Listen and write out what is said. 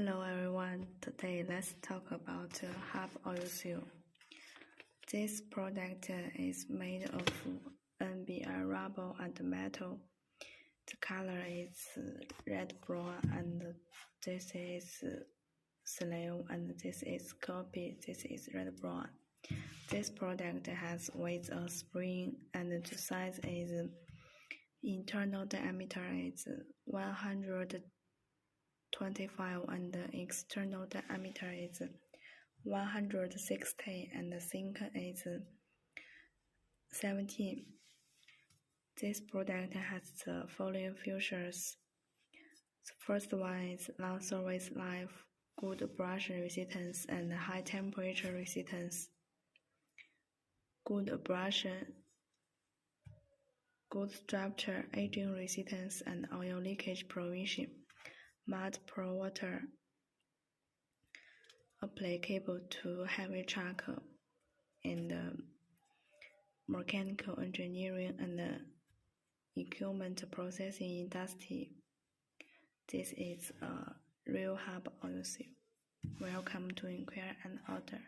Hello everyone, today let's talk about hub oil seal. This product is made of NBR rubber and metal. The color is red brown and this is slave and this is copy, this is red brown. This product has with a spring and the size is internal diameter is 125 and the external diameter is 160 and the sink is 17. This product has the following features. The first one is long service life, good brush resistance and high temperature resistance. Good abrasion, good structure, aging resistance and oil leakage prevention. Mud Pro water applicable to heavy truck and mechanical engineering and equipment processing industry. This is a real hub oil seal. Welcome to inquire and order.